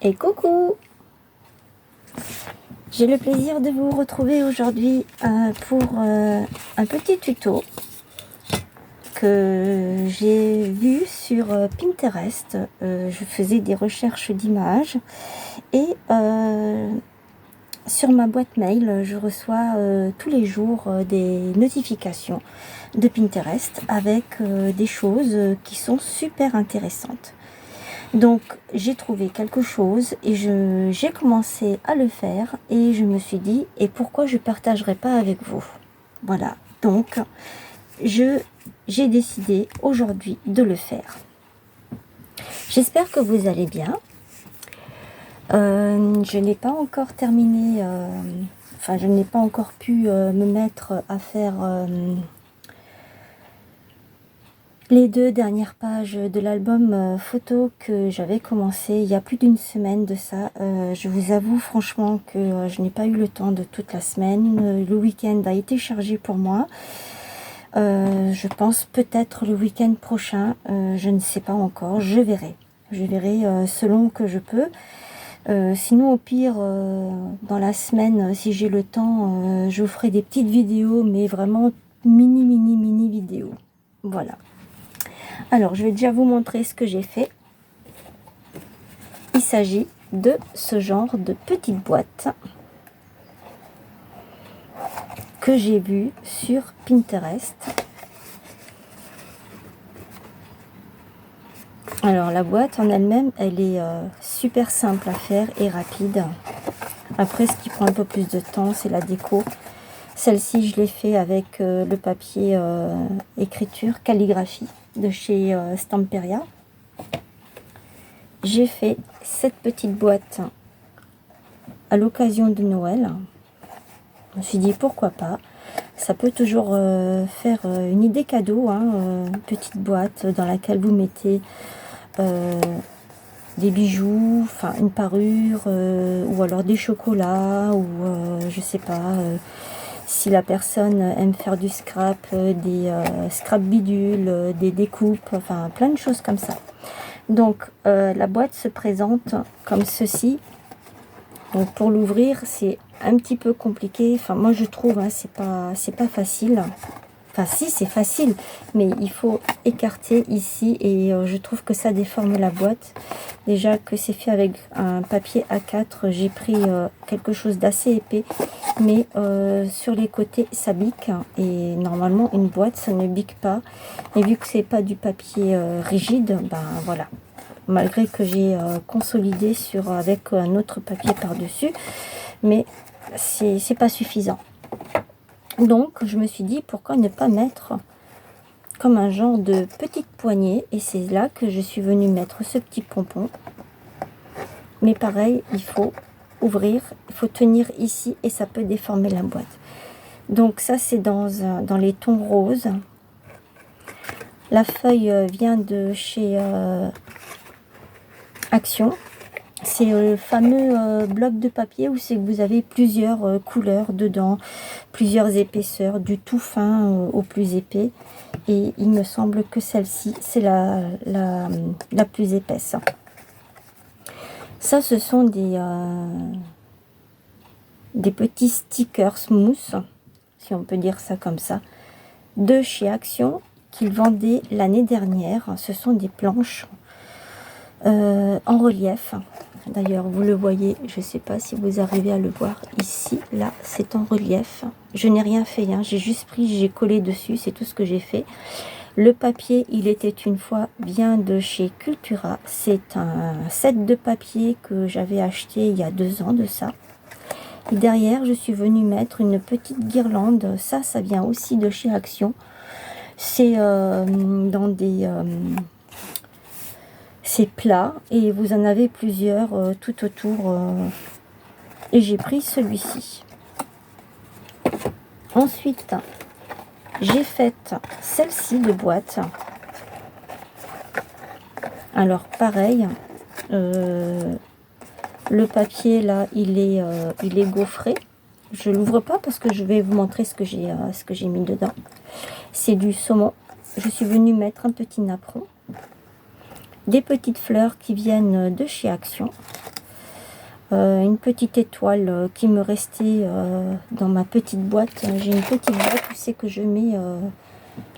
Et coucou! J'ai le plaisir de vous retrouver aujourd'hui pour un petit tuto que j'ai vu sur Pinterest. Je faisais des recherches d'images et sur ma boîte mail, je reçois tous les jours des notifications de Pinterest avec des choses qui sont super intéressantes. Donc j'ai trouvé quelque chose et j'ai commencé à le faire et je me suis dit, et pourquoi je ne partagerai pas avec vous? Voilà, donc j'ai décidé aujourd'hui de le faire. J'espère que vous allez bien. Je n'ai pas encore terminé, je n'ai pas encore pu me mettre à faire les 2 dernières pages de l'album photo que j'avais commencé il y a plus d'une semaine de ça. Je vous avoue franchement que je n'ai pas eu le temps de toute la semaine. Le week-end a été chargé pour moi. Je pense peut-être le week-end prochain, je ne sais pas encore, je verrai. Je verrai selon que je peux. Sinon au pire, dans la semaine, si j'ai le temps, je vous ferai des petites vidéos, mais vraiment mini vidéos. Voilà. Alors, je vais déjà vous montrer ce que j'ai fait. Il s'agit de ce genre de petite boîte que j'ai vu sur Pinterest. Alors, la boîte en elle-même, elle est super simple à faire et rapide. Après, ce qui prend un peu plus de temps, c'est la déco. Celle-ci, je l'ai fait avec le papier écriture, calligraphie de chez Stamperia. J'ai fait cette petite boîte à l'occasion de Noël. Je me suis dit pourquoi pas. Ça peut toujours faire une idée cadeau, hein, une petite boîte dans laquelle vous mettez des bijoux, enfin une parure, ou alors des chocolats, ou je sais pas. Si la personne aime faire du scrap, des scrap bidules, des découpes, enfin plein de choses comme ça. Donc la boîte se présente comme ceci. Donc pour l'ouvrir, c'est un petit peu compliqué. Enfin moi je trouve, hein, c'est pas facile. Enfin si, c'est facile, mais il faut écarter ici et je trouve que ça déforme la boîte. Déjà que c'est fait avec un papier A4, j'ai pris quelque chose d'assez épais, mais sur les côtés ça bique et normalement une boîte ça ne bique pas. Et vu que c'est pas du papier rigide, ben voilà. Malgré que j'ai consolidé avec un autre papier par-dessus, mais c'est pas suffisant. Donc je me suis dit pourquoi ne pas mettre comme un genre de petite poignée, et c'est là que je suis venue mettre ce petit pompon. Mais pareil, il faut ouvrir, il faut tenir ici et ça peut déformer la boîte. Donc ça c'est dans les tons roses. La feuille vient de chez Action. C'est le fameux bloc de papier où c'est que vous avez plusieurs couleurs dedans, plusieurs épaisseurs, du tout fin au plus épais. Et il me semble que celle-ci, c'est la plus épaisse. Ça, ce sont des petits stickers mousse, si on peut dire ça comme ça, de chez Action, qu'ils vendaient l'année dernière. Ce sont des planches en relief. D'ailleurs, vous le voyez, je ne sais pas si vous arrivez à le voir ici, là, c'est en relief. Je n'ai rien fait, hein, j'ai juste pris, j'ai collé dessus, c'est tout ce que j'ai fait. Le papier, il était une fois bien de chez Cultura. C'est un set de papier que j'avais acheté il y a 2 ans de ça. Et derrière, je suis venue mettre une petite guirlande. Ça vient aussi de chez Action. C'est dans des... c'est plat et vous en avez plusieurs tout autour et j'ai pris celui-ci. Ensuite j'ai fait celle-ci de boîte. Alors pareil, le papier là il est gaufré. Je l'ouvre pas parce que je vais vous montrer ce que j'ai mis dedans. C'est du saumon. Je suis venue mettre un petit napperon, des petites fleurs qui viennent de chez Action, une petite étoile qui me restait dans ma petite boîte. J'ai une petite boîte où c'est que je mets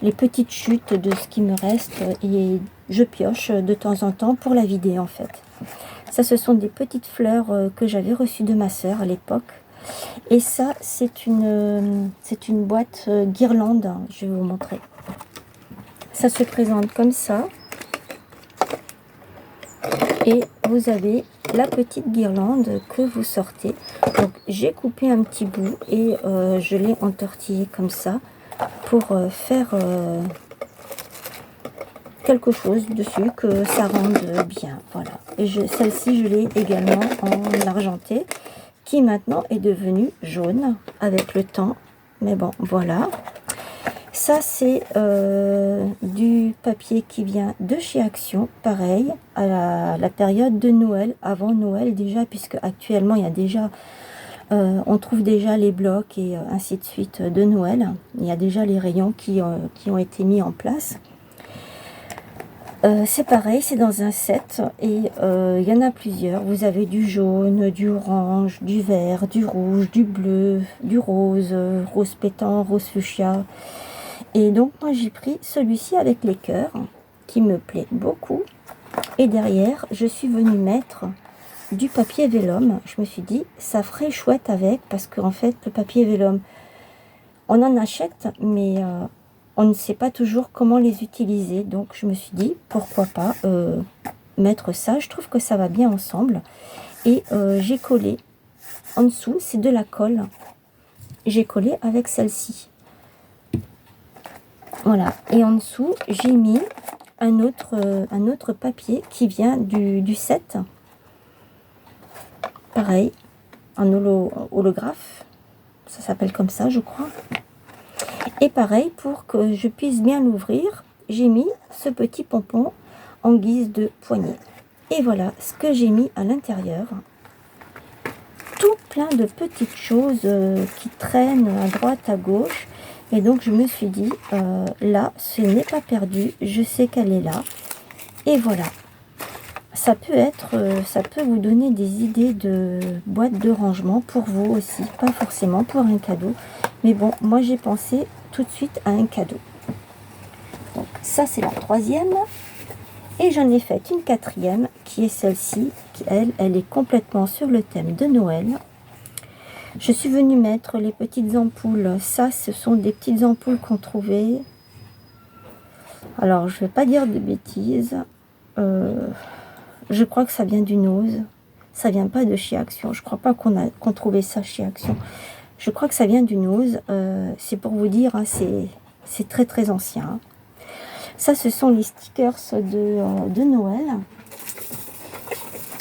les petites chutes de ce qui me reste et je pioche de temps en temps pour la vider en fait. Ça, ce sont des petites fleurs que j'avais reçues de ma sœur à l'époque. Et ça, c'est une boîte guirlande. Je vais vous montrer. Ça se présente comme ça. Et vous avez la petite guirlande que vous sortez. Donc, j'ai coupé un petit bout et je l'ai entortillé comme ça pour faire quelque chose dessus, que ça rende bien. Voilà. Et celle-ci, je l'ai également en argenté, qui maintenant est devenue jaune avec le temps. Mais bon, voilà. Ça, c'est du papier qui vient de chez Action, pareil, à la période de Noël, avant Noël déjà, puisque actuellement, il y a déjà, on trouve déjà les blocs et ainsi de suite de Noël. Il y a déjà les rayons qui ont été mis en place. C'est pareil, c'est dans un set et il y en a plusieurs. Vous avez du jaune, du orange, du vert, du rouge, du bleu, du rose, rose pétant, rose fuchsia. Et donc moi j'ai pris celui-ci avec les cœurs qui me plaît beaucoup. Et derrière je suis venue mettre du papier vélum. Je me suis dit ça ferait chouette avec, parce qu'en fait le papier vélum on en achète mais on ne sait pas toujours comment les utiliser. Donc je me suis dit pourquoi pas mettre ça. Je trouve que ça va bien ensemble. Et j'ai collé en dessous, c'est de la colle. J'ai collé avec celle-ci. Voilà, et en dessous, j'ai mis un autre papier qui vient du set. Pareil, un holographe, ça s'appelle comme ça, je crois. Et pareil, pour que je puisse bien l'ouvrir, j'ai mis ce petit pompon en guise de poignée. Et voilà ce que j'ai mis à l'intérieur. Tout plein de petites choses qui traînent à droite, à gauche. Et donc je me suis dit, là, ce n'est pas perdu, je sais qu'elle est là. Et voilà. Ça peut vous donner des idées de boîtes de rangement pour vous aussi, pas forcément pour un cadeau. Mais bon, moi j'ai pensé tout de suite à un cadeau. Donc ça c'est la troisième. Et j'en ai fait une quatrième qui est celle-ci, qui elle est complètement sur le thème de Noël. Je suis venue mettre les petites ampoules. Ça, ce sont des petites ampoules qu'on trouvait. Alors, je ne vais pas dire de bêtises. Je crois que ça vient du Nose. Ça vient pas de chez Action. Je crois pas qu'on trouvait ça chez Action. Je crois que ça vient du Nose. C'est pour vous dire, hein, c'est très très ancien. Ça, ce sont les stickers de Noël.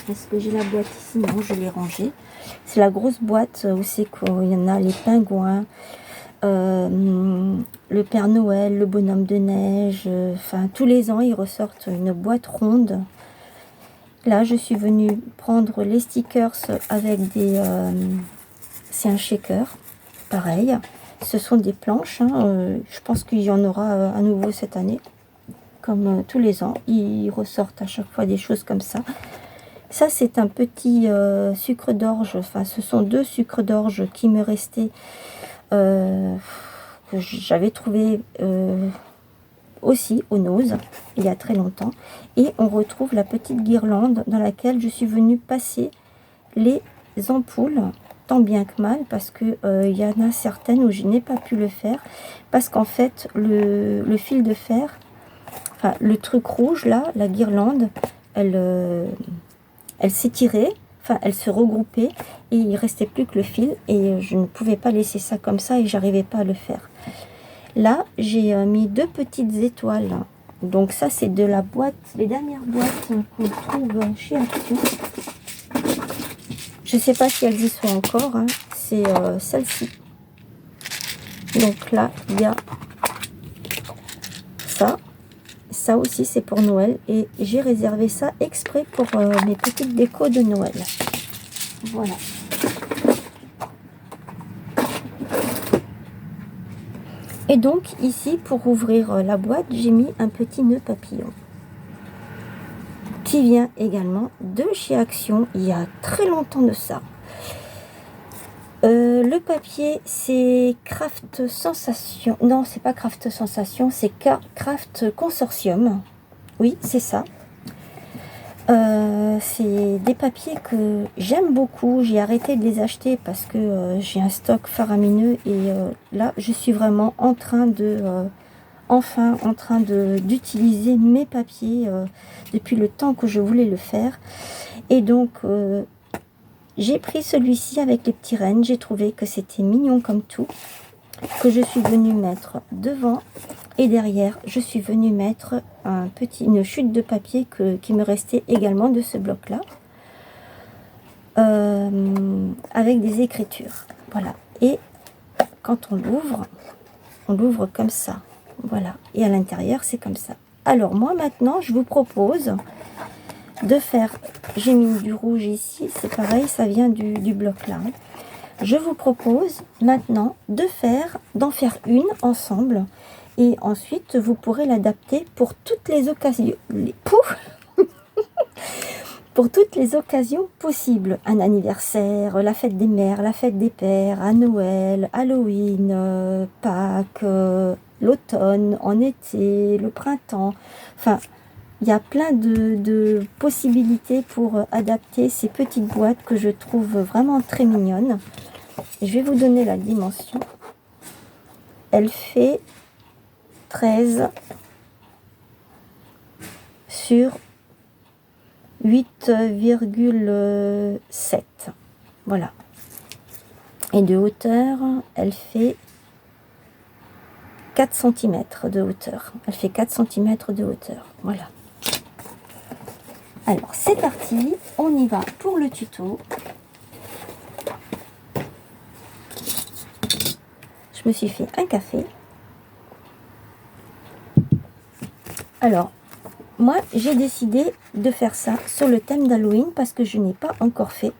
Est-ce que j'ai la boîte ici? Non, je l'ai rangée. C'est la grosse boîte où c'est qu'il y en a les pingouins, le Père Noël, le bonhomme de neige. Enfin, tous les ans, ils ressortent une boîte ronde. Là, je suis venue prendre les stickers avec des... c'est un shaker, pareil. Ce sont des planches. Hein, je pense qu'il y en aura à nouveau cette année. Comme tous les ans, ils ressortent à chaque fois des choses comme ça. Ça, c'est un petit sucre d'orge. Enfin, ce sont deux sucres d'orge qui me restaient, que j'avais trouvé aussi au Nose, il y a très longtemps. Et on retrouve la petite guirlande dans laquelle je suis venue passer les ampoules, tant bien que mal, parce que il y en a certaines où je n'ai pas pu le faire, parce qu'en fait, le fil de fer, enfin, le truc rouge, là, la guirlande, elle s'étirait, enfin elle se regroupait et il restait plus que le fil et je ne pouvais pas laisser ça comme ça et j'arrivais pas à le faire. Là j'ai mis deux petites étoiles, donc ça c'est de la boîte, les dernières boîtes qu'on trouve chez Action. Je sais pas si elles y sont encore, hein. C'est celle-ci. Donc là il y a ça. Ça aussi c'est pour Noël et j'ai réservé ça exprès pour mes petites décos de Noël. Voilà. Et donc ici pour ouvrir la boîte j'ai mis un petit nœud papillon. qui vient également de chez Action, il y a très longtemps de ça. Le papier, c'est Craft Sensation. Non, c'est pas Craft Sensation, c'est Craft Consortium. Oui, c'est ça. C'est des papiers que j'aime beaucoup. J'ai arrêté de les acheter parce que j'ai un stock faramineux. Et là, je suis vraiment en train de... enfin en train d'utiliser mes papiers depuis le temps que je voulais le faire. Et donc... j'ai pris celui-ci avec les petits rennes. J'ai trouvé que c'était mignon comme tout. Que je suis venue mettre devant. Et derrière, je suis venue mettre une chute de papier qui me restait également de ce bloc-là. Avec des écritures. Voilà. Et quand on l'ouvre comme ça. Voilà. Et à l'intérieur, c'est comme ça. Alors moi, maintenant, je vous propose... de faire, j'ai mis du rouge ici, c'est pareil, ça vient du bloc là. Je vous propose maintenant d'en faire une ensemble et ensuite vous pourrez l'adapter pour toutes les occasions, pour toutes les occasions possibles. Un anniversaire, la fête des mères, la fête des pères, à Noël, Halloween, Pâques, l'automne, en été, le printemps, enfin... il y a plein de possibilités pour adapter ces petites boîtes que je trouve vraiment très mignonnes. Je vais vous donner la dimension. Elle fait 13 sur 8,7. Voilà. Et de hauteur, elle fait 4 cm de hauteur. Elle fait 4 cm de hauteur. Voilà. Alors, c'est parti, on y va pour le tuto. Je me suis fait un café. Alors, moi, j'ai décidé de faire ça sur le thème d'Halloween parce que je n'ai pas encore fait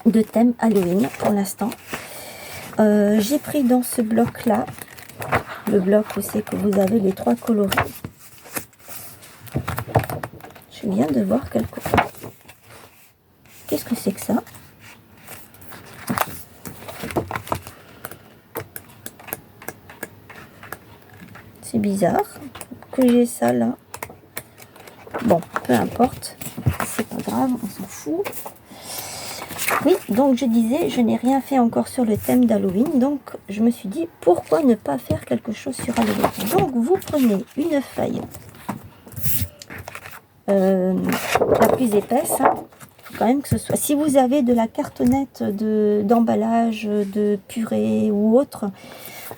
de thème Halloween pour l'instant. J'ai pris dans ce bloc-là, le bloc où c'est que vous avez les 3 coloris. Je viens de voir quelque chose. Qu'est-ce que c'est que ça? C'est bizarre que j'ai ça là. Bon, peu importe. C'est pas grave, on s'en fout. Oui, donc je disais, je n'ai rien fait encore sur le thème d'Halloween. Donc, je me suis dit, pourquoi ne pas faire quelque chose sur Halloween? Donc, vous prenez une feuille. La plus épaisse, hein. Faut quand même que ce soit, si vous avez de la cartonnette d'emballage, de purée ou autre,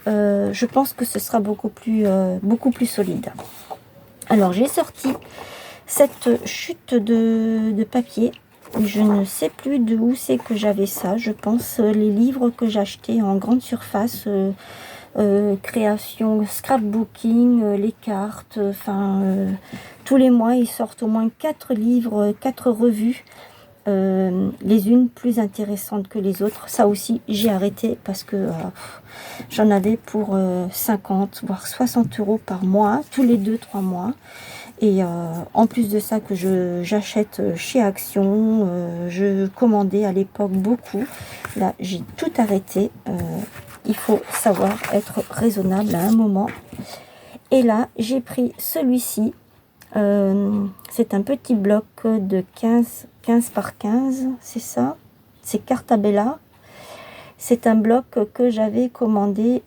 je pense que ce sera beaucoup plus solide. Alors j'ai sorti cette chute de papier, je ne sais plus de où c'est que j'avais ça, je pense les livres que j'achetais en grande surface, création, scrapbooking, les cartes, enfin tous les mois ils sortent au moins 4 livres, 4 revues, les unes plus intéressantes que les autres. Ça aussi j'ai arrêté parce que j'en avais pour 50 voire 60 € par mois, tous les 2-3 mois. Et en plus de ça que j'achète chez Action, je commandais à l'époque beaucoup. Là j'ai tout arrêté. Il faut savoir être raisonnable à un moment. Et là, j'ai pris celui-ci. C'est un petit bloc de 15 par 15, c'est ça. C'est Cartabella. C'est un bloc que j'avais commandé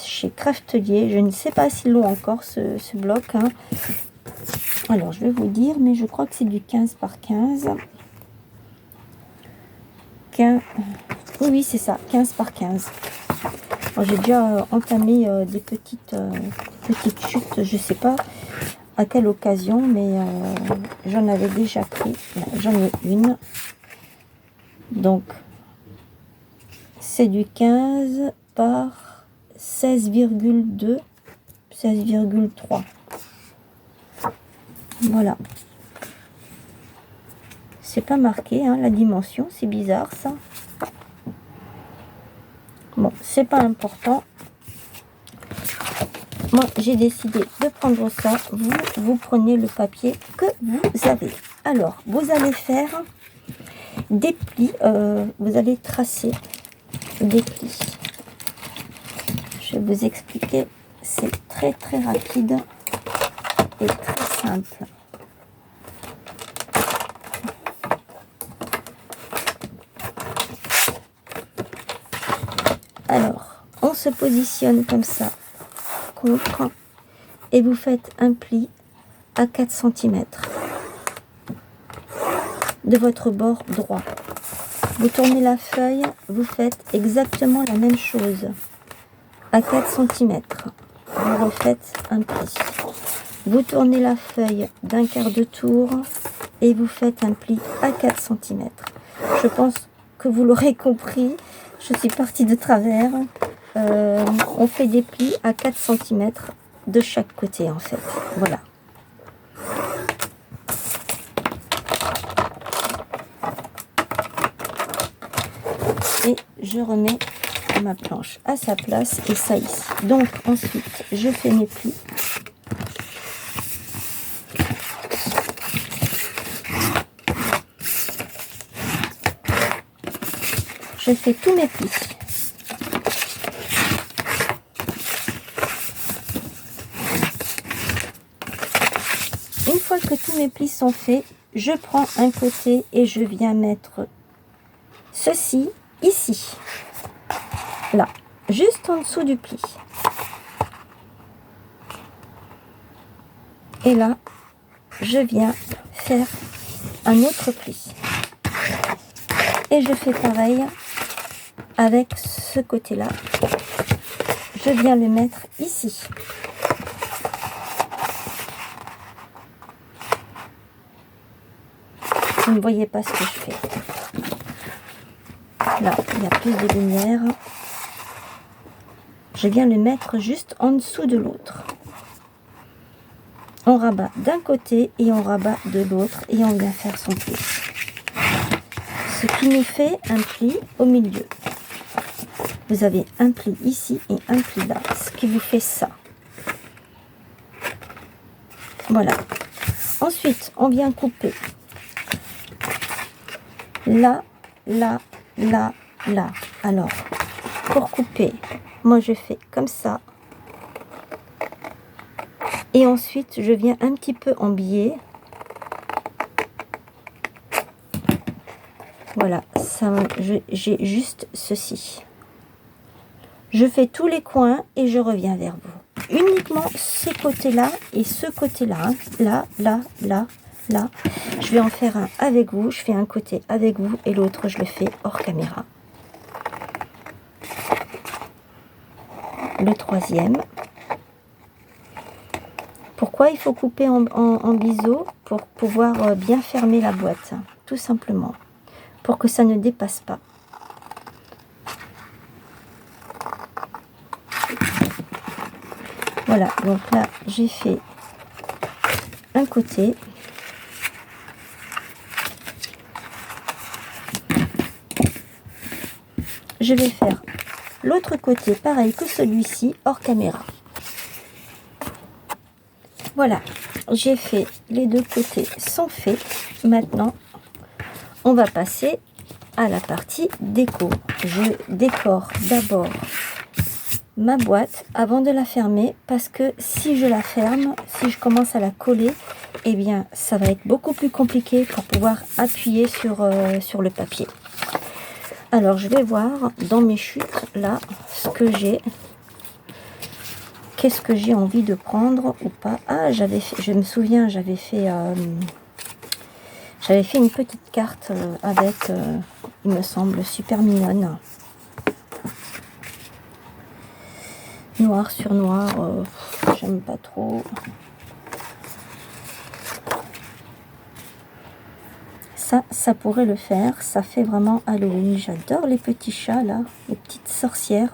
chez Craftelier. Je ne sais pas s'ils l'ont encore, ce bloc. Hein. Alors, je vais vous dire, mais je crois que c'est du 15 par 15. Oui, c'est ça, 15 par 15. J'ai déjà entamé des petites chutes, je sais pas à quelle occasion, mais j'en avais déjà pris. J'en ai une. Donc, c'est du 15 par 16,2, 16,3. Voilà. C'est pas marqué, hein, la dimension, c'est bizarre ça. Bon, c'est pas important. Moi, j'ai décidé de prendre ça. Vous prenez le papier que vous avez. Alors, vous allez faire des plis. Vous allez tracer des plis. Je vais vous expliquer. C'est très très rapide et très simple. Alors, on se positionne comme ça, contre, et vous faites un pli à 4 cm de votre bord droit. Vous tournez la feuille, vous faites exactement la même chose, à 4 cm. Vous refaites un pli. Vous tournez la feuille d'un quart de tour et vous faites un pli à 4 cm. Je pense que vous l'aurez compris, je suis partie de travers. On fait des plis à 4 cm de chaque côté en fait. Voilà. Et je remets ma planche à sa place et ça ici. Donc ensuite, je fais mes plis. Je fais tous mes plis. Une fois que tous mes plis sont faits, je prends un côté et je viens mettre ceci ici. Là, juste en dessous du pli. Et là, je viens faire un autre pli. Et je fais pareil avec ce côté-là. Je viens le mettre ici. Vous ne voyez pas ce que je fais. Là, il y a plus de lumière. Je viens le mettre juste en dessous de l'autre. On rabat d'un côté et on rabat de l'autre et on vient faire son pli. Ce qui nous fait un pli au milieu. Vous avez un pli ici et un pli là, ce qui vous fait ça. Voilà. Ensuite, on vient couper là, là, là, là. Alors, pour couper, moi je fais comme ça. Et ensuite, je viens un petit peu en biais. Voilà, ça, j'ai juste ceci. Je fais tous les coins et je reviens vers vous. Uniquement ce côté-là et ce côté-là. Hein. Là, là, là, là. Je vais en faire un avec vous. Je fais un côté avec vous et l'autre, je le fais hors caméra. Le troisième. Pourquoi il faut couper en biseau? Pour pouvoir bien fermer la boîte, tout simplement. Pour que ça ne dépasse pas. Voilà, donc là, j'ai fait un côté. Je vais faire l'autre côté, pareil que celui-ci, hors caméra. Voilà, j'ai fait les deux côtés sont faits. Maintenant, on va passer à la partie déco. Je décore d'abord ma boîte avant de la fermer parce que si je la ferme, si je commence à la coller, eh bien ça va être beaucoup plus compliqué pour pouvoir appuyer sur le papier. Alors je vais voir dans mes chutes là ce que j'ai. Qu'est-ce que j'ai envie de prendre ou pas? Ah, je me souviens, j'avais fait une petite carte avec, il me semble, super mignonne. Noir sur noir, j'aime pas trop. Ça pourrait le faire. Ça fait vraiment Halloween. J'adore les petits chats là, les petites sorcières.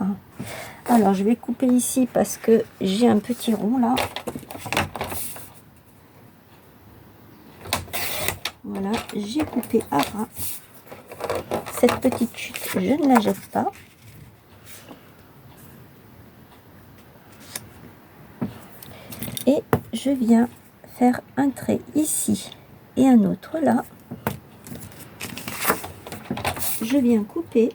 Alors je vais couper ici parce que j'ai un petit rond là. Voilà, j'ai coupé à ras. Cette petite chute, je ne la jette pas. je viens faire un trait ici et un autre là. Je viens couper.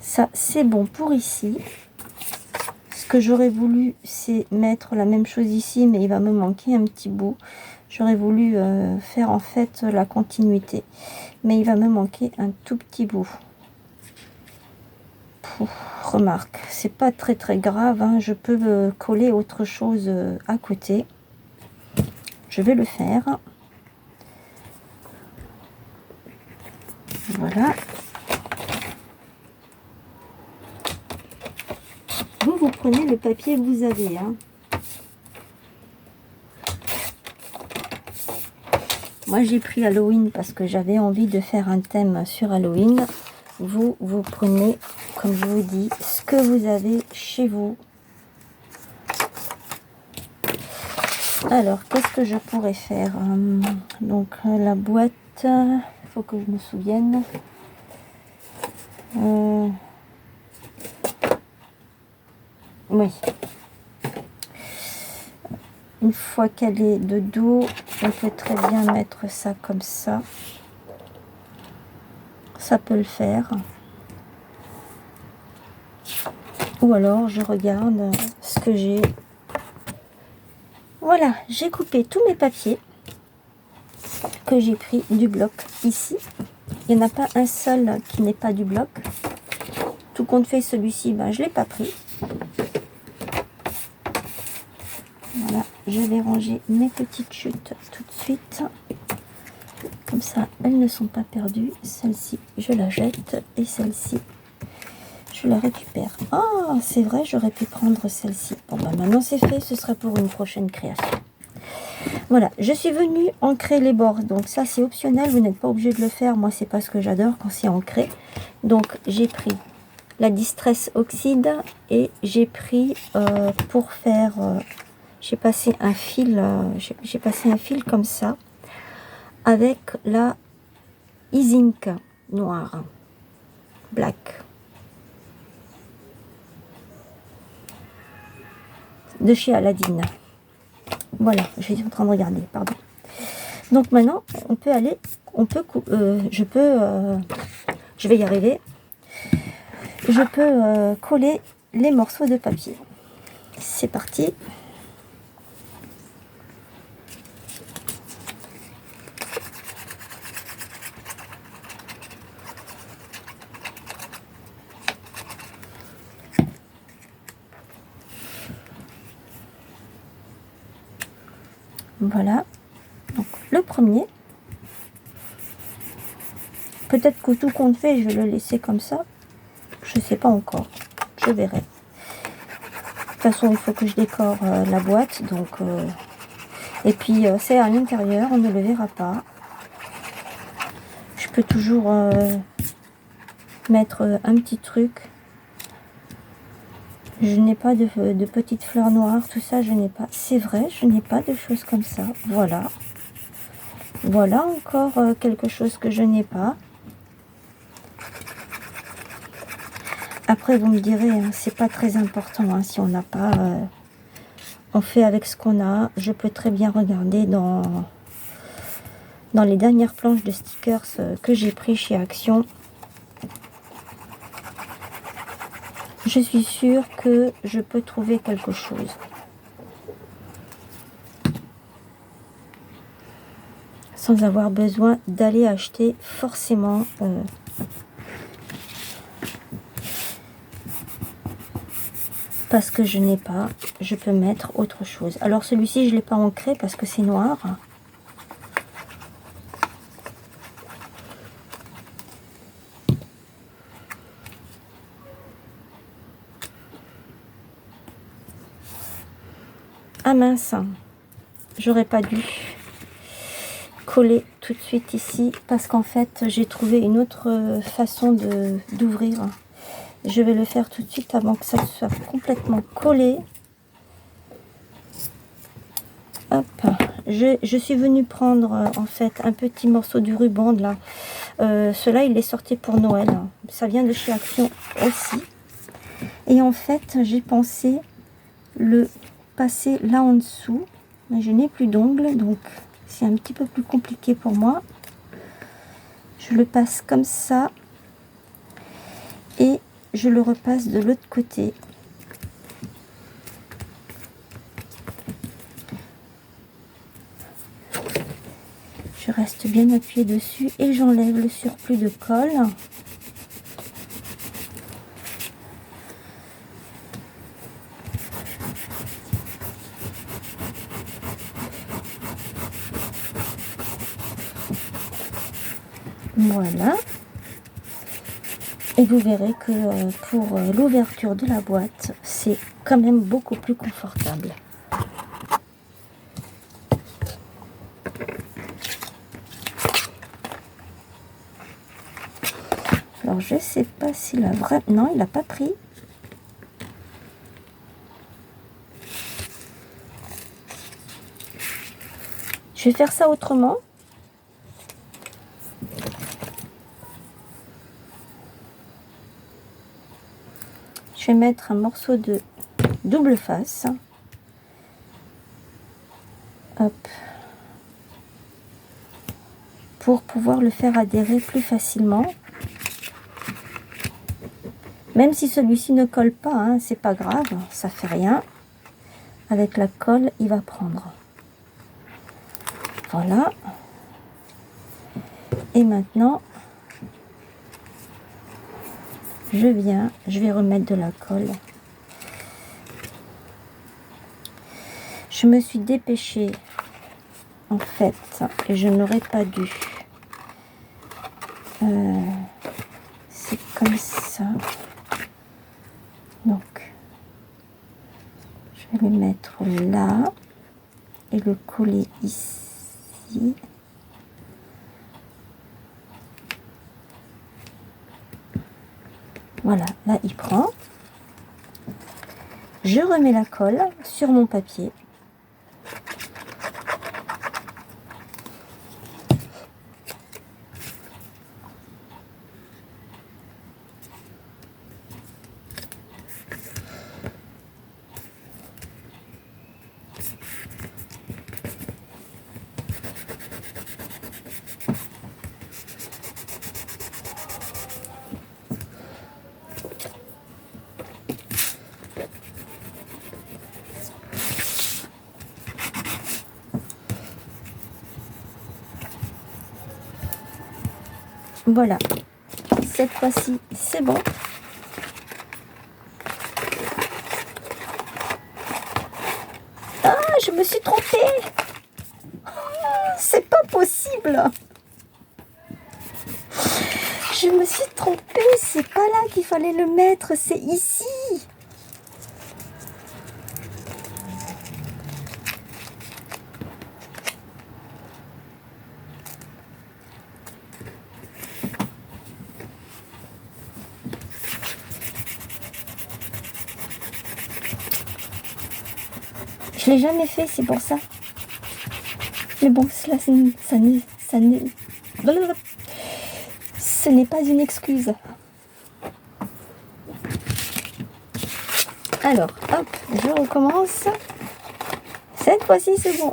Ça, c'est bon pour ici. Ce que j'aurais voulu, c'est mettre la même chose ici, mais il va me manquer un petit bout. J'aurais voulu faire en fait la continuité, mais il va me manquer un tout petit bout. Remarque, c'est pas très grave, hein. Je peux coller autre chose à côté. Je vais le faire. Voilà. Vous prenez le papier que vous avez, hein. Moi j'ai pris Halloween parce que j'avais envie de faire un thème sur Halloween. Vous prenez, comme je vous dis, ce que vous avez chez vous. Alors, qu'est-ce que je pourrais faire? Donc, la boîte, il faut que je me souvienne. Oui. Une fois qu'elle est de dos, on peut très bien mettre ça comme ça. Ça peut le faire. Ou alors, je regarde ce que j'ai. Voilà, j'ai coupé tous mes papiers que j'ai pris du bloc ici. Il n'y en a pas un seul qui n'est pas du bloc. Tout compte fait, celui-ci, ben, je ne l'ai pas pris. Voilà, je vais ranger mes petites chutes tout de suite. Comme ça, elles ne sont pas perdues. Celle-ci, je la jette. Et celle-ci, je la récupère. Ah, c'est vrai, j'aurais pu prendre celle-ci. Bon, ben, maintenant c'est fait, ce sera pour une prochaine création. Voilà, je suis venue ancrer les bords. Donc ça, c'est optionnel, vous n'êtes pas obligé de le faire. Moi, c'est pas ce que j'adore quand c'est ancré. Donc, j'ai pris la Distress Oxide et j'ai pris pour faire... j'ai passé un fil, comme ça avec la Ink noire, black, de chez Aladdin. Voilà, je suis en train de regarder, pardon. Donc maintenant, on peut aller, je vais y arriver. Je peux coller les morceaux de papier. C'est parti. Voilà, donc le premier, peut-être que tout compte fait, je vais le laisser comme ça, je sais pas encore, je verrai. De toute façon, il faut que je décore la boîte, donc et puis c'est à l'intérieur, on ne le verra pas. Je peux toujours mettre un petit truc. Je n'ai pas de petites fleurs noires, tout ça, je n'ai pas. C'est vrai, je n'ai pas de choses comme ça. Voilà. Voilà encore quelque chose que je n'ai pas. Après, vous me direz, hein, c'est pas très important hein, si on n'a pas. On fait avec ce qu'on a. Je peux très bien regarder dans les dernières planches de stickers que j'ai pris chez Action. Je suis sûre que je peux trouver quelque chose. Sans avoir besoin d'aller acheter forcément parce que je n'ai pas, je peux mettre autre chose. Alors celui-ci, je ne l'ai pas ancré parce que c'est noir. Ah mince, j'aurais pas dû coller tout de suite ici parce qu'en fait j'ai trouvé une autre façon d'ouvrir. Je vais le faire tout de suite avant que ça soit complètement collé. Hop, je suis venue prendre en fait un petit morceau du ruban là. Cela il est sorti pour Noël. Ça vient de chez Action aussi. Et en fait j'ai pensé le passer là en dessous. Mais je n'ai plus d'ongles donc c'est un petit peu plus compliqué pour moi. Je le passe comme ça. Et je le repasse de l'autre côté. Je reste bien appuyée dessus et j'enlève le surplus de colle. Voilà. Et vous verrez que pour l'ouverture de la boîte, c'est quand même beaucoup plus confortable. Alors je sais pas s'il a vraiment... Non, il n'a pas pris. Je vais faire ça autrement. Je vais mettre un morceau de double face. Hop. Pour pouvoir le faire adhérer plus facilement. Même si celui-ci ne colle pas, hein, c'est pas grave, ça fait rien. Avec la colle, il va prendre. Voilà. Et maintenant, je vais remettre de la colle. Je me suis dépêchée, en fait, et je n'aurais pas dû. C'est comme ça. Donc, je vais le mettre là et le coller ici. Voilà, là il prend. Je remets la colle sur mon papier. Voilà, cette fois-ci, c'est bon. Ah, je me suis trompée. C'est pas possible. Je me suis trompée, c'est pas là qu'il fallait le mettre, c'est ici. Je l'ai jamais fait, c'est pour ça. Mais bon, cela, ce n'est pas une excuse. Alors, hop, je recommence. Cette fois-ci, c'est bon.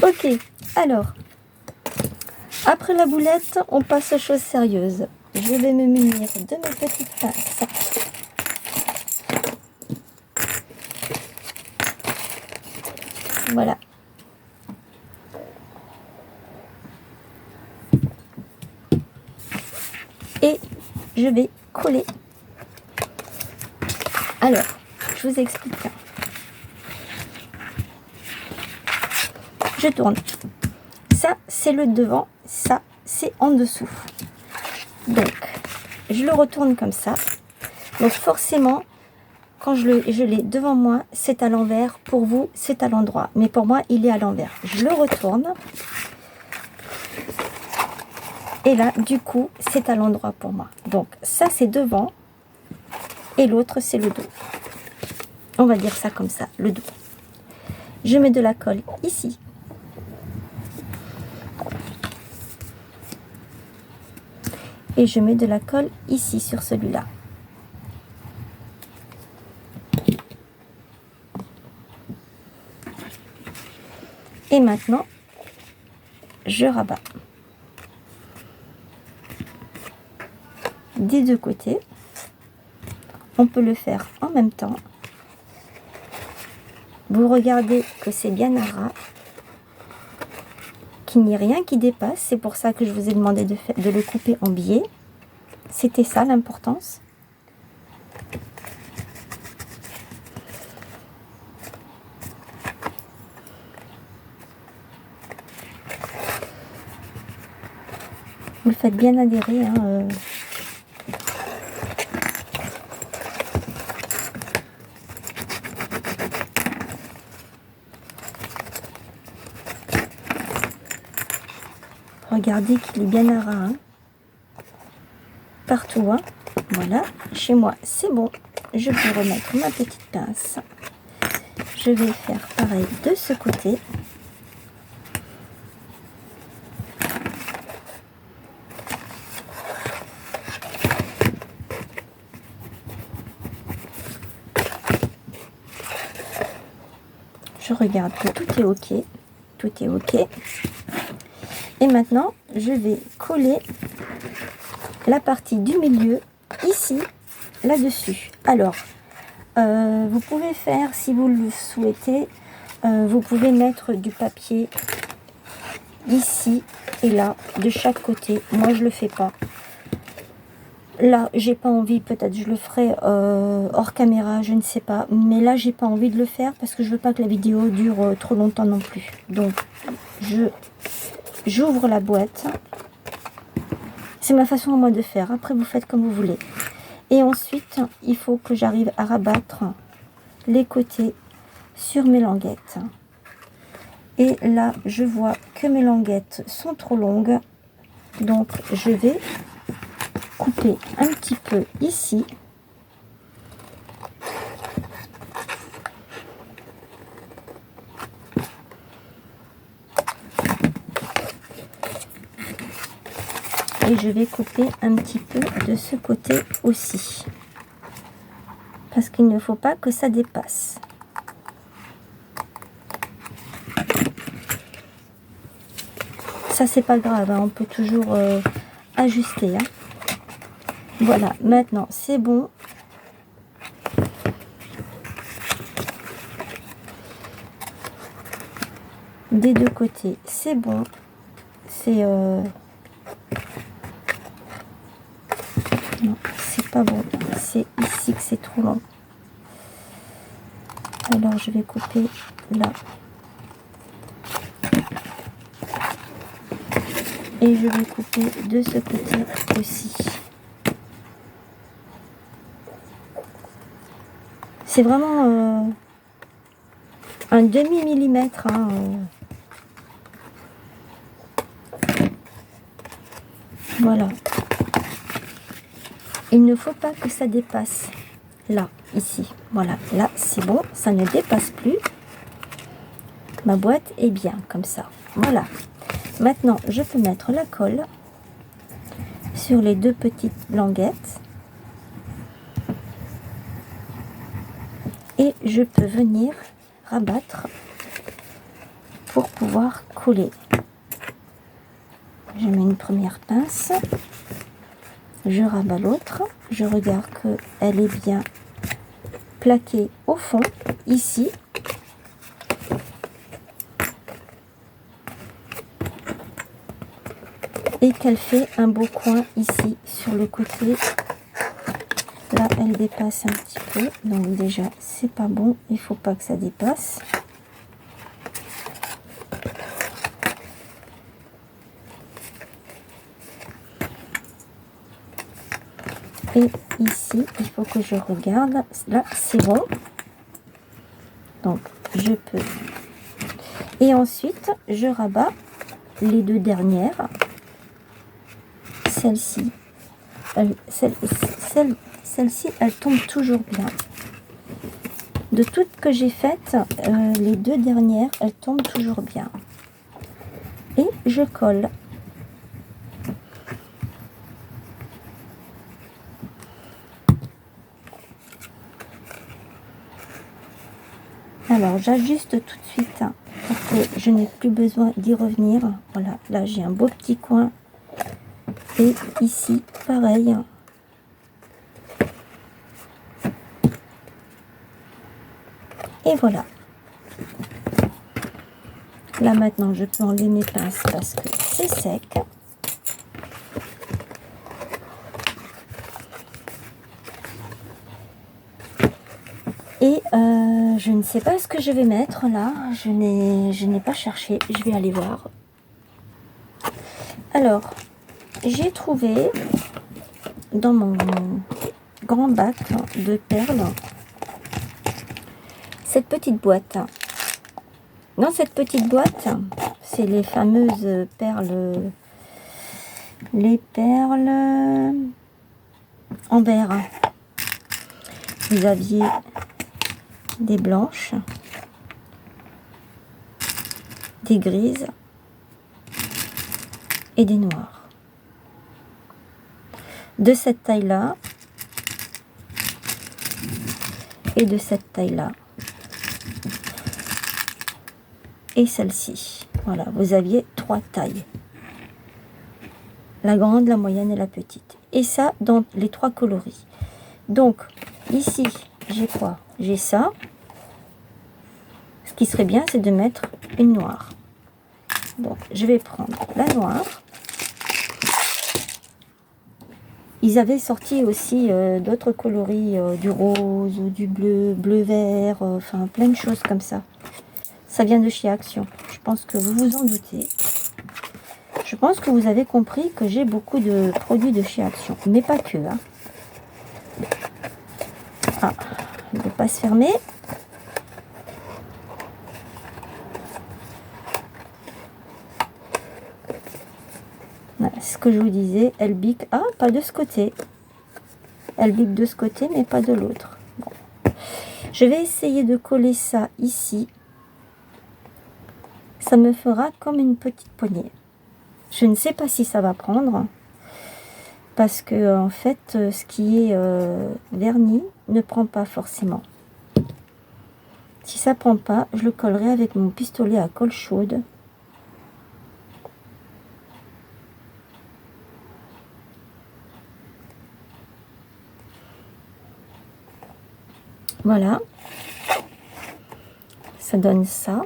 Ok, alors, après la boulette, on passe aux choses sérieuses. Je vais me munir de mes petites pinces. Voilà. Et je vais coller. Alors, je vous explique. Je tourne. Ça, c'est le devant. Ça, c'est en dessous. Donc, je le retourne comme ça. Donc, forcément, quand je l'ai devant moi, c'est à l'envers. Pour vous, c'est à l'endroit. Mais pour moi, il est à l'envers. Je le retourne. Et là, du coup, c'est à l'endroit pour moi. Donc, ça, c'est devant. Et l'autre, c'est le dos. On va dire ça comme ça, le dos. Je mets de la colle ici. Et je mets de la colle ici sur celui-là. Et maintenant, je rabats des deux côtés. On peut le faire en même temps. Vous regardez que c'est bien à ras, qu'il n'y ait rien qui dépasse. C'est pour ça que je vous ai demandé de le couper en biais. C'était ça l'importance. Vous le faites bien adhérer. Hein, Regardez qu'il est bien à ras. Hein. Partout. Hein. Voilà. Chez moi, c'est bon. Je peux remettre ma petite pince. Je vais faire pareil de ce côté. Je regarde que tout est ok. Tout est ok. Et maintenant, je vais coller la partie du milieu ici, là-dessus. Alors, vous pouvez faire, si vous le souhaitez, vous pouvez mettre du papier ici et là, de chaque côté. Moi, je le fais pas. Là, j'ai pas envie, peut-être je le ferai hors caméra, je ne sais pas. Mais là, j'ai pas envie de le faire parce que je veux pas que la vidéo dure trop longtemps non plus. Donc, j'ouvre la boîte. C'est ma façon à moi de faire. Après, vous faites comme vous voulez. Et ensuite, il faut que j'arrive à rabattre les côtés sur mes languettes. Et là, je vois que mes languettes sont trop longues. Donc, je vais couper un petit peu ici. Et je vais couper un petit peu de ce côté aussi. Parce qu'il ne faut pas que ça dépasse. Ça, c'est pas grave, hein, on peut toujours ajuster. Hein. Voilà, maintenant, c'est bon. Des deux côtés, c'est bon. C'est... Non, c'est pas bon. C'est ici que c'est trop long. Alors, je vais couper là. Et je vais couper de ce côté aussi. C'est vraiment un demi-millimètre. Hein, Voilà. Il ne faut pas que ça dépasse. Là, ici. Voilà. Là, c'est bon. Ça ne dépasse plus. Ma boîte est bien comme ça. Voilà. Maintenant, je peux mettre la colle sur les deux petites languettes. Et je peux venir rabattre pour pouvoir coller. Je mets une première pince. Je rabats l'autre. Je regarde qu'elle est bien plaquée au fond, ici. Et qu'elle fait un beau coin ici, sur le côté. Là, elle dépasse un petit peu. Donc déjà, c'est pas bon. Il faut pas que ça dépasse. Et ici, il faut que je regarde. Là, c'est bon. Donc, je peux. Et ensuite, je rabats les deux dernières. Celle-ci. Celle-ci, elle tombe toujours bien. De toutes que j'ai faites, les 2 dernières, elles tombent toujours bien. Et je colle. Alors, j'ajuste tout de suite pour que je n'ai plus besoin d'y revenir. Voilà, là j'ai un beau petit coin. Et ici, pareil. Et voilà. Là maintenant, je peux enlever mes pinces parce que c'est sec. Et je ne sais pas ce que je vais mettre là. Je n'ai pas cherché. Je vais aller voir. Alors, j'ai trouvé dans mon grand bac de perles cette petite boîte. Dans cette petite boîte, c'est les fameuses perles, les perles en verre. Vous aviez des blanches, des grises et des noires. De cette taille-là et de cette taille-là. Et celle-ci. Voilà, vous aviez 3 tailles. La grande, la moyenne et la petite. Et ça dans les 3 coloris. Donc, ici, j'ai quoi? J'ai ça. Ce qui serait bien, c'est de mettre une noire. Donc, je vais prendre la noire. Ils avaient sorti aussi d'autres coloris, du rose ou du bleu, bleu-vert, enfin plein de choses comme ça. Ça vient de chez Action. Je pense que vous vous en doutez. Je pense que vous avez compris que j'ai beaucoup de produits de chez Action. Mais pas que. Hein. Ah, il ne peut pas se fermer. Voilà, ce que je vous disais. Elle bique. Ah, pas de ce côté. Elle bique de ce côté, mais pas de l'autre. Bon. Je vais essayer de coller ça ici. Ça me fera comme une petite poignée. Je ne sais pas si ça va prendre. Parce que en fait, ce qui est verni ne prend pas forcément. Si ça prend pas, je le collerai avec mon pistolet à colle chaude. Voilà. Ça donne ça.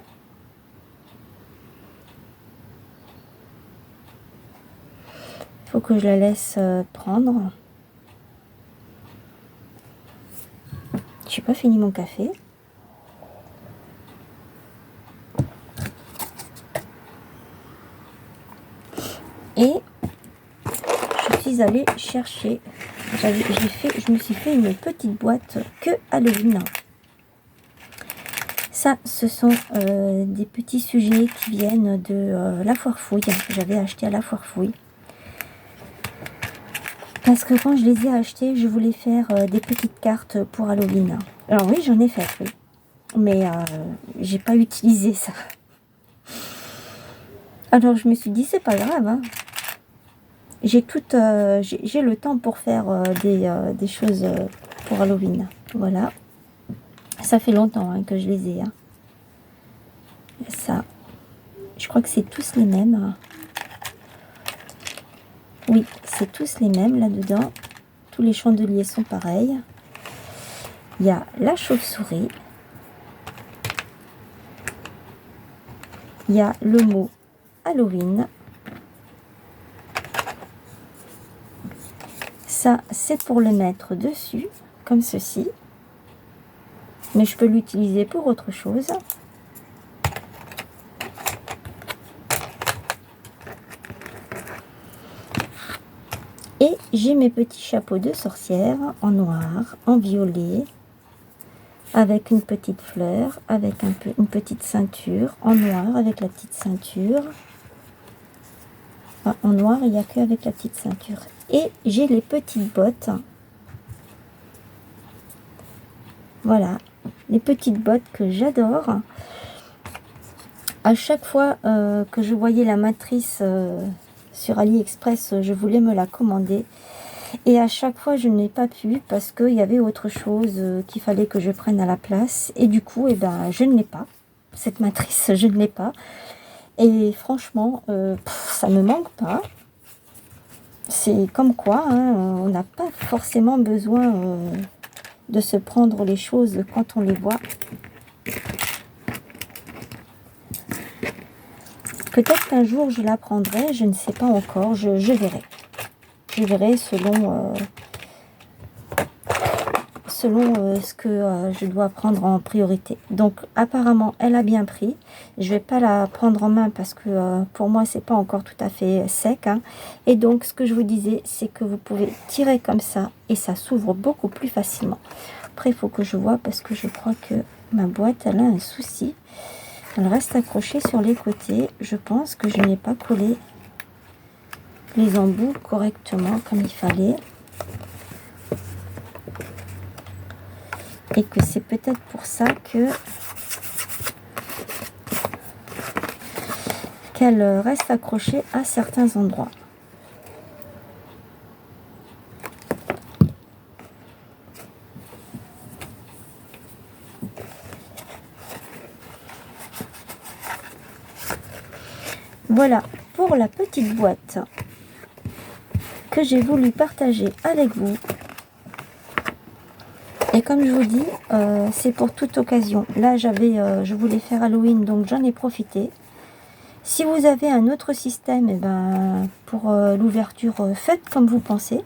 Il faut que je la laisse prendre. J'ai pas fini mon café. Et je suis allée chercher. Je me suis fait une petite boîte que Halloween. Ça, ce sont des petits sujets qui viennent de la foire fouille. J'avais acheté à la foire fouille. Parce que quand je les ai achetés, je voulais faire des petites cartes pour Halloween. Alors oui, j'en ai fait, oui. Mais j'ai pas utilisé ça. Alors je me suis dit, c'est pas grave. Hein. J'ai le temps pour faire des choses pour Halloween. Voilà. Ça fait longtemps hein, que je les ai. Hein. Ça. Je crois que c'est tous les mêmes. Oui, c'est tous les mêmes là-dedans. Tous les chandeliers sont pareils. Il y a la chauve-souris. Il y a le mot Halloween. Ça, c'est pour le mettre dessus, comme ceci. Mais je peux l'utiliser pour autre chose. Et j'ai mes petits chapeaux de sorcière en noir, en violet, avec une petite fleur, avec une petite ceinture, en noir avec la petite ceinture. Enfin, en noir, il n'y a qu'avec la petite ceinture. Et j'ai les petites bottes. Voilà, les petites bottes que j'adore. À chaque fois que je voyais la matrice sur AliExpress, je voulais me la commander. Et à chaque fois, je n'ai pas pu parce qu'il y avait autre chose qu'il fallait que je prenne à la place. Et du coup, eh ben, je ne l'ai pas. Cette matrice, je ne l'ai pas. Et franchement, ça ne me manque pas. C'est comme quoi, hein, on n'a pas forcément besoin de se prendre les choses quand on les voit. Peut-être qu'un jour je la prendrai, je ne sais pas encore, je verrai. Je verrai selon ce que je dois prendre en priorité. Donc apparemment elle a bien pris. Je vais pas la prendre en main parce que pour moi c'est pas encore tout à fait sec, hein. Et donc ce que je vous disais, c'est que vous pouvez tirer comme ça et ça s'ouvre beaucoup plus facilement. Après il faut que je vois parce que je crois que ma boîte elle a un souci. Elle reste accrochée sur les côtés. Je pense que je n'ai pas collé les embouts correctement comme il fallait. Et que c'est peut-être pour ça que qu'elle reste accrochée à certains endroits. Voilà pour la petite boîte que j'ai voulu partager avec vous. Et comme je vous dis, c'est pour toute occasion. Là, je voulais faire Halloween, donc j'en ai profité. Si vous avez un autre système, eh ben, pour l'ouverture, faites comme vous pensez.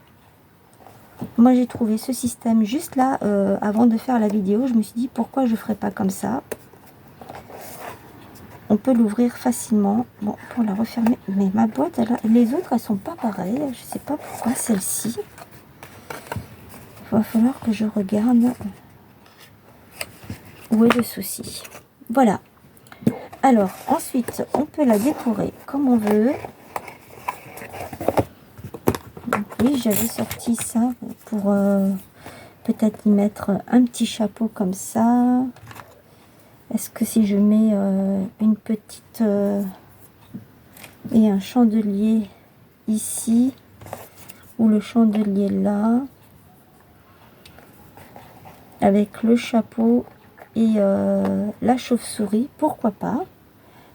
Moi, j'ai trouvé ce système juste là, avant de faire la vidéo. Je me suis dit, pourquoi je ne ferais pas comme ça? On peut l'ouvrir facilement. Bon, pour la refermer. Mais ma boîte, les autres, elles sont pas pareilles. Je ne sais pas pourquoi celle-ci. Il va falloir que je regarde où est le souci. Voilà. Alors, ensuite, on peut la décorer comme on veut. Donc, oui, j'avais sorti ça pour peut-être y mettre un petit chapeau comme ça. Est-ce que si je mets une petite et un chandelier ici, ou le chandelier là, avec le chapeau et la chauve-souris, pourquoi pas?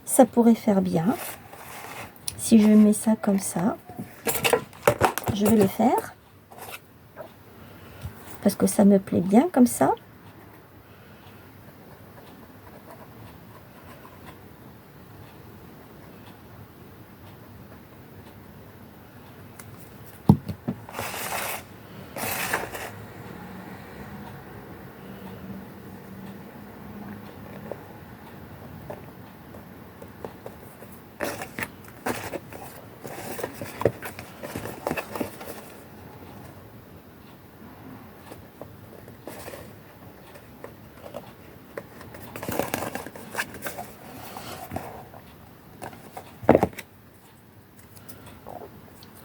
Ça pourrait faire bien. Si je mets ça comme ça, je vais le faire. Parce que ça me plaît bien comme ça.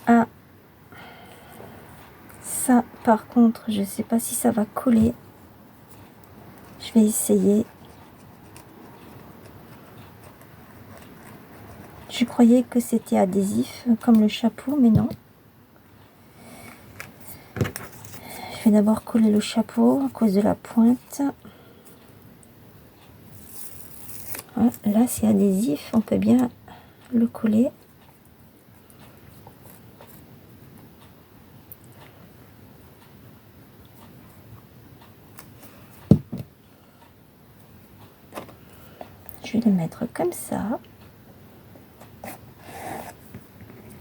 Ah, ça par contre, je sais pas si ça va coller. Je vais essayer. Je croyais que c'était adhésif comme le chapeau, mais non. Je vais d'abord coller le chapeau à cause de la pointe. Ah, là c'est adhésif, on peut bien le coller. Je vais le mettre comme ça.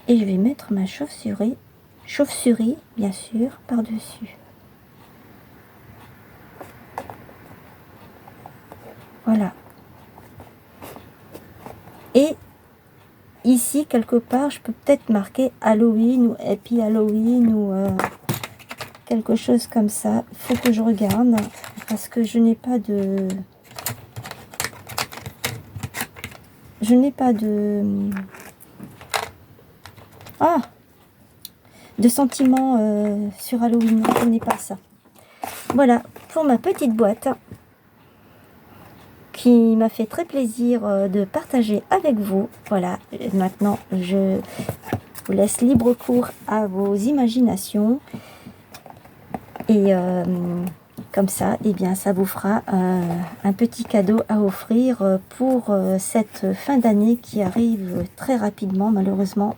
Et je vais mettre ma chauve-souris bien sûr, par-dessus. Voilà. Et ici, quelque part, je peux peut-être marquer Halloween ou Happy Halloween ou quelque chose comme ça. Il faut que je regarde parce que je n'ai pas de... Ah, de sentiments sur Halloween. Je n'ai pas ça. Voilà, pour ma petite boîte. qui m'a fait très plaisir de partager avec vous. Voilà, maintenant je vous laisse libre cours à vos imaginations. Et comme ça, eh bien, ça vous fera un petit cadeau à offrir pour cette fin d'année qui arrive très rapidement. Malheureusement,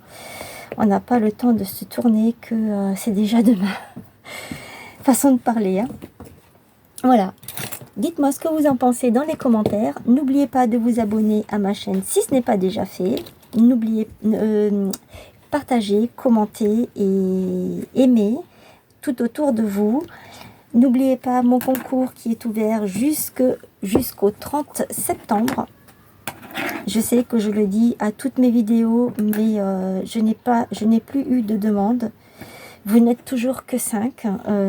on n'a pas le temps de se tourner que c'est déjà demain. Façon de parler, hein. Voilà. Dites-moi ce que vous en pensez dans les commentaires. N'oubliez pas de vous abonner à ma chaîne si ce n'est pas déjà fait. N'oubliez partager, commenter et aimer tout autour de vous. N'oubliez pas mon concours qui est ouvert jusqu'au 30 septembre. Je sais que je le dis à toutes mes vidéos, mais je n'ai plus eu de demande. Vous n'êtes toujours que 5.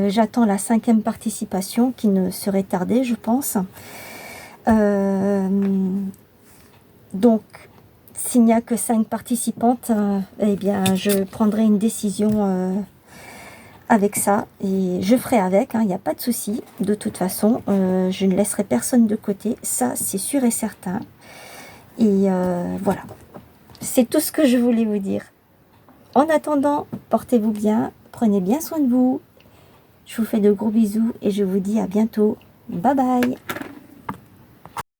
J'attends la 5e participation qui ne serait tardée, je pense. Donc, s'il n'y a que 5 participantes, eh bien, je prendrai une décision avec ça et je ferai avec, hein, il n'y a pas de souci. De toute façon, je ne laisserai personne de côté, ça c'est sûr et certain. Et voilà, c'est tout ce que je voulais vous dire. En attendant, portez-vous bien, prenez bien soin de vous. Je vous fais de gros bisous et je vous dis à bientôt. Bye bye.